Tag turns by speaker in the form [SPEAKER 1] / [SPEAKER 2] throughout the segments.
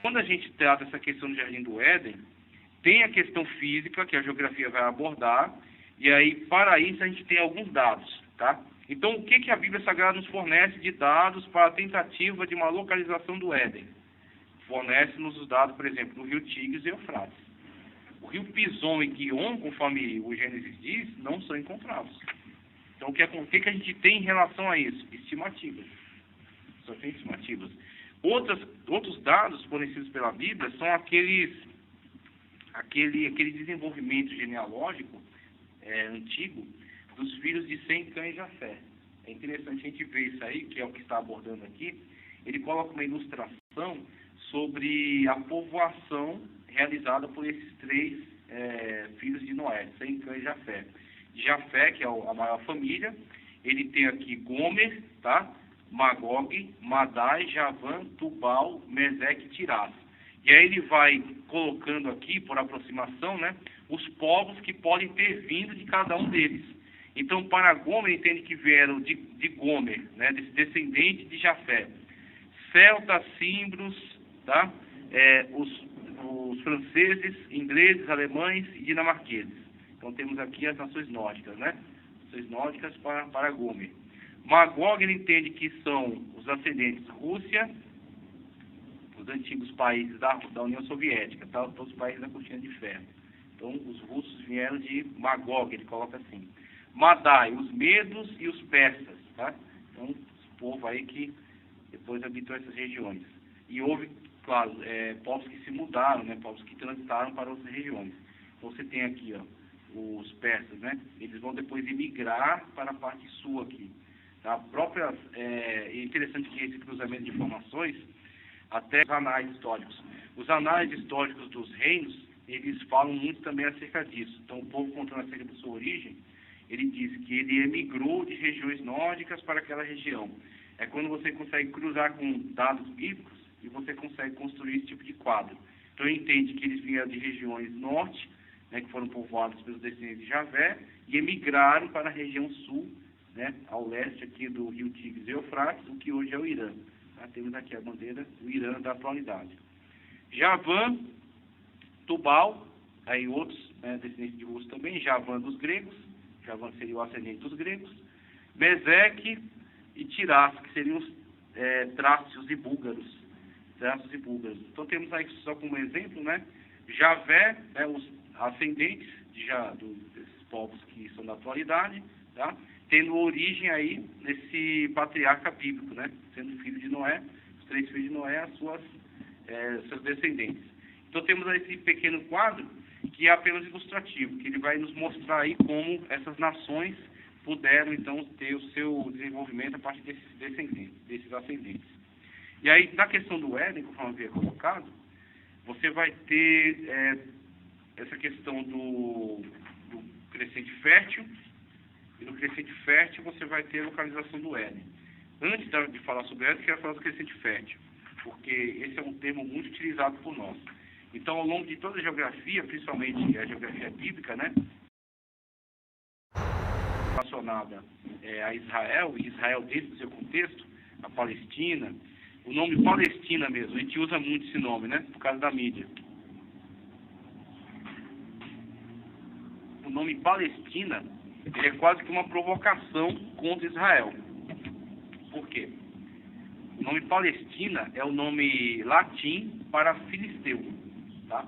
[SPEAKER 1] Quando a gente trata essa questão do Jardim do Éden, tem a questão física, que a geografia vai abordar, e aí, para isso, a gente tem alguns dados, tá? Então, o que a Bíblia Sagrada nos fornece de dados para a tentativa de uma localização do Éden? Fornece-nos os dados, por exemplo, do rio Tigres e Eufrates. O rio Pison e Guion, conforme o Gênesis diz, não são encontrados. Então, o que a gente tem em relação a isso? Estimativas. Só tem estimativas. Outros dados fornecidos pela Bíblia são aquele desenvolvimento genealógico antigo dos filhos de Sem, Cã e Jafé. É interessante a gente ver isso aí, que é o que está abordando aqui. Ele coloca uma ilustração sobre a povoação realizada por esses três filhos de Noé, Sem, Cã e Jafé. Jafé, que é a maior família, ele tem aqui Gomer, tá? Magog, Madai, Javã, Tubal, Meseque e Tirás. E aí ele vai colocando aqui, por aproximação, né, os povos que podem ter vindo de cada um deles. Então, para Gomer, entende que vieram de Gomer, né, descendente de Jafé. Celtas, símbros, tá? Os franceses, ingleses, alemães e dinamarqueses. Então, temos aqui as nações nórdicas, né? Nações nórdicas para Gomer. Magog, ele entende que são os ascendentes Rússia, os antigos países da União Soviética, tá? Todos os países da cortina de ferro. Então, os russos vieram de Magog, ele coloca assim. Madai, os medos e os persas, tá? Então, os povos aí que depois habitou essas regiões. E houve, claro, povos que se mudaram, né? Povos que transitaram para outras regiões. Então, você tem aqui, ó, os persas, né? Eles vão depois emigrar para a parte sul aqui. Tá? É interessante que esse cruzamento de informações, até os anais históricos. Os anais históricos dos reinos, eles falam muito também acerca disso. Então, o povo contando acerca da sua origem, ele diz que ele emigrou de regiões nórdicas para aquela região. É quando você consegue cruzar com dados bíblicos e você consegue construir esse tipo de quadro. Então, ele entende que eles vieram de regiões norte, né, que foram povoadas pelos descendentes de Javé, e emigraram para a região sul, né, ao leste aqui do rio Tigres e Eufrates, o que hoje é o Irã. Tá? Temos aqui a bandeira do Irã da atualidade. Javã, Tubal, aí outros descendentes de russos também, Javã dos gregos, Javã seria o ascendente dos gregos, Meseque e Tirás, que seriam os trácios e búlgaros. Então temos aí só como exemplo, né, Javé, né, os ascendentes desses povos que são da atualidade, tá? Tendo origem aí nesse patriarca bíblico, né? Sendo filho de Noé, os três filhos de Noé, seus descendentes. Então temos aí esse pequeno quadro que é apenas ilustrativo, que ele vai nos mostrar aí como essas nações puderam então ter o seu desenvolvimento a partir desses ascendentes. E aí, na questão do Éden, conforme havia colocado, você vai ter essa questão do crescente fértil, e no crescente fértil você vai ter a localização do Éden. Antes de falar sobre o Éden, eu quero falar do crescente fértil, porque esse é um termo muito utilizado por nós. Então, ao longo de toda a geografia, principalmente a geografia bíblica, né, relacionada a Israel, e Israel dentro do seu contexto, a Palestina, o nome Palestina mesmo, a gente usa muito esse nome, né, por causa da mídia. O nome Palestina, ele é quase que uma provocação contra Israel. Por quê? O nome Palestina é o nome latim para filisteu, tá?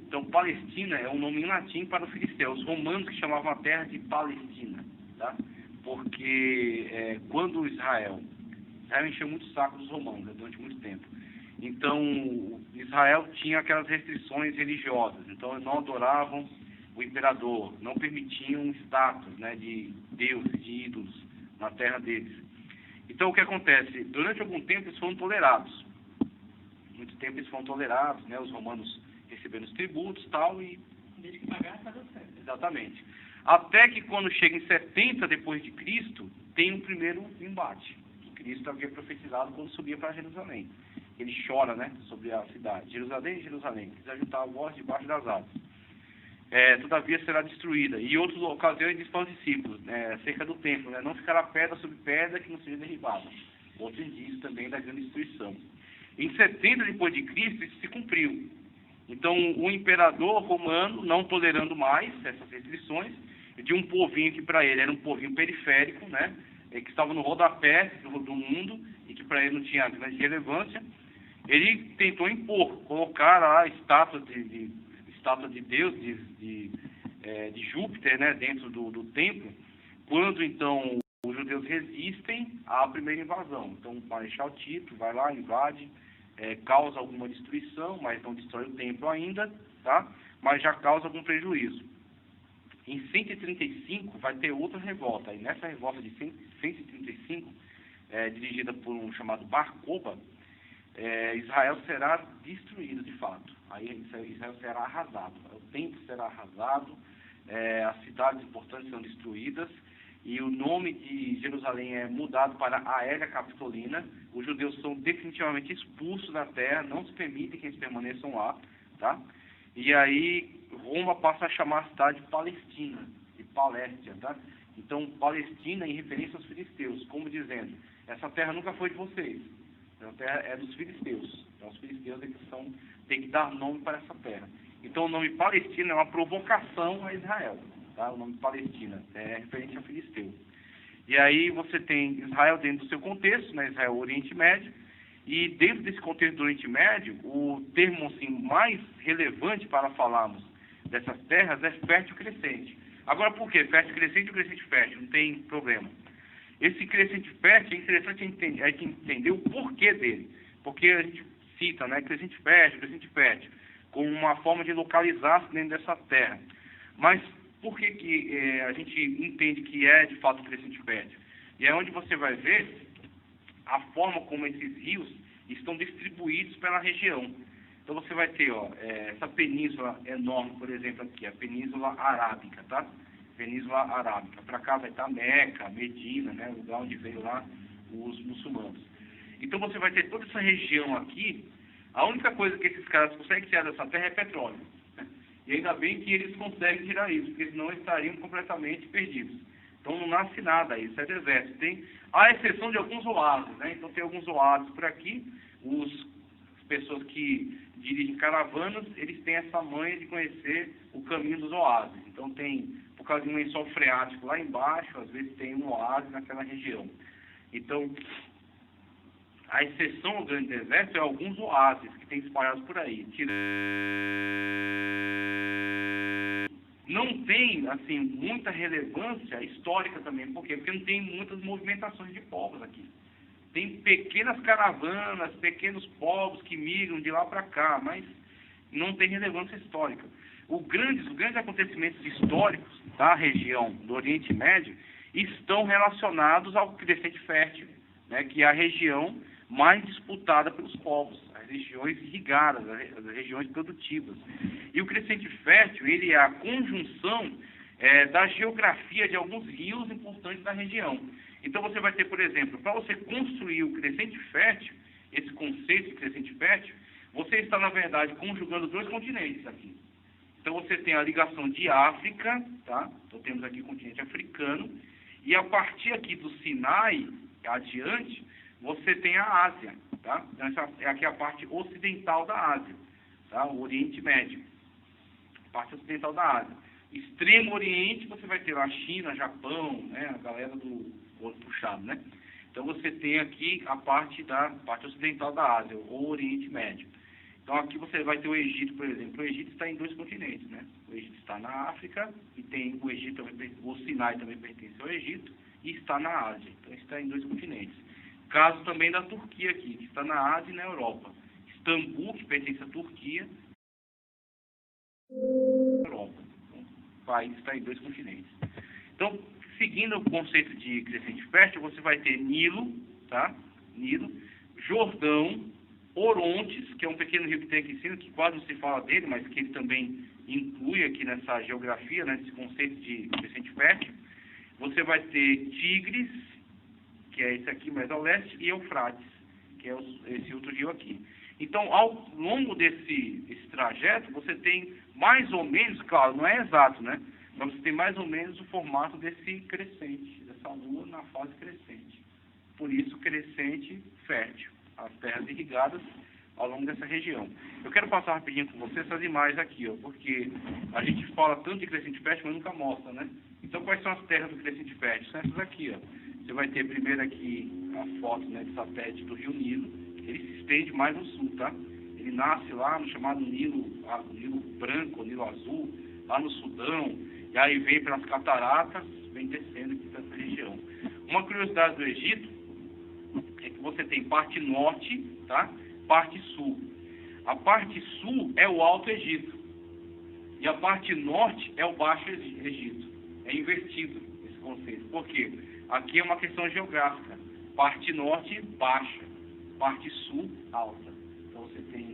[SPEAKER 1] Então, Palestina é um nome em latim para o filisteu. Os romanos que chamavam a terra de Palestina, tá? Porque quando Israel encheu muito o saco dos romanos, né, durante muito tempo. Então, Israel tinha aquelas restrições religiosas. Então, eles não adoravam o imperador, não permitiam estátuas, né, de deuses, de ídolos na terra deles. Então, o que acontece? Durante algum tempo, eles foram tolerados. Muito tempo eles foram tolerados, né, os romanos recebendo os tributos e tal, e...
[SPEAKER 2] Desde que pagaram, está dando certo.
[SPEAKER 1] Exatamente. Até que quando chega em 70 depois de Cristo, tem um primeiro embate. Cristo havia profetizado quando subia para Jerusalém. Ele chora, né, sobre a cidade. Jerusalém, Jerusalém, quiser juntar a voz debaixo das asas. Todavia será destruída. E em outras ocasiões diz para os discípulos, acerca do templo, né, não ficará pedra sobre pedra que não seja derribada. Outros indícios também da grande destruição. Em 70 depois de Cristo, isso se cumpriu. Então, o imperador romano, não tolerando mais essas restrições, de um povinho que para ele era um povinho periférico, né, que estava no rodapé do mundo e que para ele não tinha grande relevância, ele tentou impor, colocar lá a estátua de Deus, de Júpiter, né, dentro do templo, quando então os judeus resistem à primeira invasão. Então o Marechal Tito vai lá, invade, causa alguma destruição, mas não destrói o templo ainda, tá? Mas já causa algum prejuízo. Em 135 vai ter outra revolta, e nessa revolta de 135, dirigida por um chamado Bar Kokhba, Israel será destruído de fato. Aí Israel será arrasado, o templo será arrasado, as cidades importantes serão destruídas, e o nome de Jerusalém é mudado para Aélia Capitolina. Os judeus são definitivamente expulsos da terra, não se permite que eles permaneçam lá, tá? E aí Roma passa a chamar a cidade de Palestina, de Paléstia, tá? Então Palestina em referência aos filisteus, como dizendo, essa terra nunca foi de vocês, essa terra é dos filisteus. Então os filisteus têm que dar nome para essa terra. Então o nome Palestina é uma provocação a Israel. Tá? O nome Palestina é referente ao filisteu. E aí você tem Israel dentro do seu contexto, né? Israel Oriente Médio, e dentro desse contexto do Oriente Médio, o termo assim, mais relevante para falarmos dessas terras é fértil crescente. Agora por quê? Fértil crescente ou crescente fértil? Não tem problema. Esse crescente fértil é interessante a gente entender o porquê dele. Porque a gente cita, né, crescente fértil, como uma forma de localizar-se dentro dessa terra. Mas por que a gente entende que é de fato crescente fértil? E é onde você vai ver a forma como esses rios estão distribuídos pela região. Então você vai ter essa península enorme, por exemplo, aqui, a Península Arábica, tá? Península Arábica. Para cá vai estar Meca, Medina, né? O lugar onde veio lá os muçulmanos. Então você vai ter toda essa região aqui. A única coisa que esses caras conseguem tirar dessa terra é petróleo. E ainda bem que eles conseguem tirar isso, porque senão estariam completamente perdidos. Então não nasce nada, isso é deserto. Tem a exceção de alguns oásis, né? Então tem alguns oásis por aqui. As pessoas que dirigem caravanas, eles têm essa manha de conhecer o caminho dos oásis. Então tem, por causa de um lençol freático lá embaixo, às vezes tem um oásis naquela região. Então, a exceção ao grande deserto é alguns oásis que tem espalhados por aí. Não tem, assim, muita relevância histórica também. Por quê? Porque não tem muitas movimentações de povos aqui. Tem pequenas caravanas, pequenos povos que migram de lá para cá, mas não tem relevância histórica. Os grandes acontecimentos históricos da região do Oriente Médio estão relacionados ao crescente fértil, né, que é a região mais disputada pelos povos, as regiões irrigadas, as regiões produtivas. E o crescente fértil, ele é a conjunção da geografia de alguns rios importantes da região. Então você vai ter, por exemplo, para você construir o crescente fértil, esse conceito de crescente fértil, você está, na verdade, conjugando dois continentes aqui. Então você tem a ligação de África, tá? Então temos aqui o continente africano, e a partir aqui do Sinai, adiante, você tem a Ásia, tá? Então essa é aqui a parte ocidental da Ásia, tá? O Oriente Médio, parte ocidental da Ásia. Extremo Oriente, você vai ter a China, Japão, né? A galera do olho puxado, né? Então você tem aqui a parte ocidental da Ásia, o Oriente Médio. Então aqui você vai ter o Egito, por exemplo. O Egito está em dois continentes, né? O Egito está na África e tem o Egito também, o Sinai também pertence ao Egito e está na Ásia. Então está em dois continentes. Caso também da Turquia aqui, que está na Ásia e na Europa. Istambul, que pertence à Turquia, na Europa. Então, o país está em dois continentes. Então, seguindo o conceito de crescente fértil, você vai ter Nilo, tá? Nilo, Jordão, Orontes, que é um pequeno rio que tem aqui em cima, que quase não se fala dele, mas que ele também inclui aqui nessa geografia, né, nesse conceito de crescente fértil. Você vai ter Tigres, que é esse aqui mais ao leste, e Eufrates, que é esse outro rio aqui. Então, ao longo desse trajeto, você tem mais ou menos, claro, não é exato, né? Mas você tem mais ou menos o formato desse crescente, dessa lua na fase crescente. Por isso, crescente fértil. as terras irrigadas ao longo dessa região. Eu quero passar rapidinho com você essas imagens aqui, ó, porque a gente fala tanto de crescente fértil, mas nunca mostra, né? Então, quais são as terras do crescente fértil? São essas aqui, ó. Você vai ter primeiro aqui a foto, né, de satélite do Rio Nilo. Ele se estende mais no sul, tá? Ele nasce lá no chamado Nilo Branco, Nilo Azul, lá no Sudão, e aí vem pelas cataratas, vem descendo aqui para essa região. Uma curiosidade do Egito é que você tem parte norte, tá? Parte sul. A parte sul é o Alto Egito e a parte norte é o Baixo Egito. É invertido esse conceito. Por quê? Aqui é uma questão geográfica. Parte norte, baixa. Parte sul, alta. Então você tem